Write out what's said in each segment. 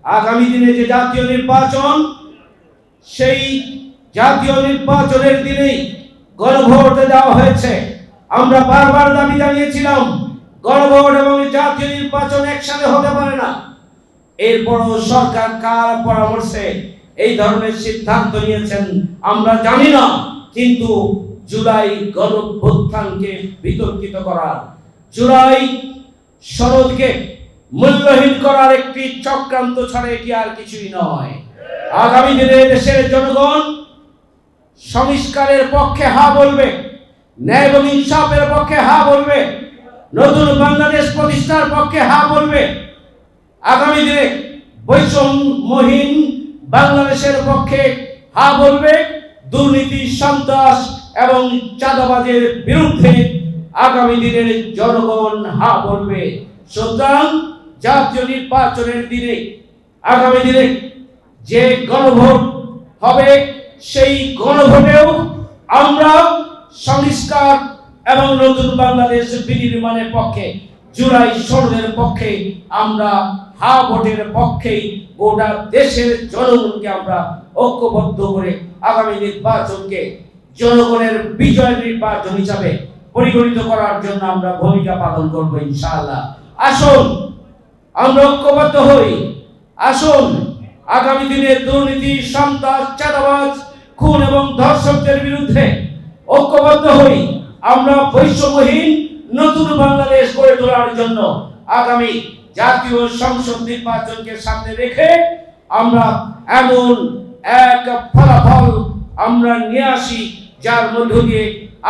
আগামী দিনে যে জাতীয় নির্বাচন, সেই জাতীয় নির্বাচনের দিনেই গণভোট দেওয়া হয়েছে। আমরা বারবার দাবি জানিয়েছিলাম গণভোট এবং জাতীয় নির্বাচন একসাথে হতে পারে না। এরপরও সরকার কার পরামর্শে এই ধরনের সিদ্ধান্ত নিয়েছেন আমরা জানি না, কিন্তু জুলাই গণঅভ্যুত্থানকে বিতর্কিত করার, জুলাই সনদকে মূল্যহীন করার একটি চক্রান্ত ছাড়া এটি আর কিছুই নয়। আগামী দিনে দেশের জনগণ সংস্কারের পক্ষে হা বলবে, ন্যায় এবং ইনসাফের পক্ষে হা বলবে, নতুন বাংলাদেশ প্রতিষ্ঠার পক্ষে হা বলবে। আগামী দিনে বৈষম্যহীন বাংলাদেশের পক্ষে হা বলবে। দুর্নীতি, সন্ত্রাস এবং চাঁদাবাজের বিরুদ্ধে আগামী দিনের জনগণ হা বলবে। সুতরাং জাতীয় নির্বাচনের দিনে, আগামী দিনে যে গণভোট হবে, সেই গণভোটেও আমরা সংস্কার এবং নতুন বাংলাদেশ বিনির্মাণের পক্ষে, জুলাই সনদের পক্ষে, আমরা হা ভোটের পক্ষে গোটা দেশের জনগণকে আমরা ঐক্যবদ্ধ করে আগামী নির্বাচনকে জনগণের বিজয় নির্বাচন হিসাবে পরিগণিত করার জন্য আমরা ভূমিকা পালন করব ইনশাআল্লাহ। আসুন আমরা ঐক্যবদ্ধ হই। আসুন আগামী দিনে দুর্নীতি, সন্ত্রাস, চাঁদাবাজ, খুন এবং ধর্ষকদের বিরুদ্ধে ঐক্যবদ্ধ হই। আমরা বৈষম্যহীন নতুন বাংলাদেশ গড়ে তোলার জন্য আগামী জাতীয় সংসদ নির্বাচনকে সামনে রেখে আমরা এমন এক ফলাফল আমরা নিয়ে আসি, যার মধ্য দিয়ে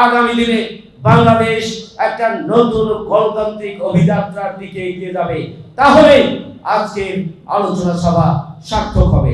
আগামী দিনে বাংলাদেশ একটা নতুন গণতান্ত্রিক অভিযাত্রার দিকে এগিয়ে যাবে। তাহলে আজকের আলোচনা সভা সার্থক হবে।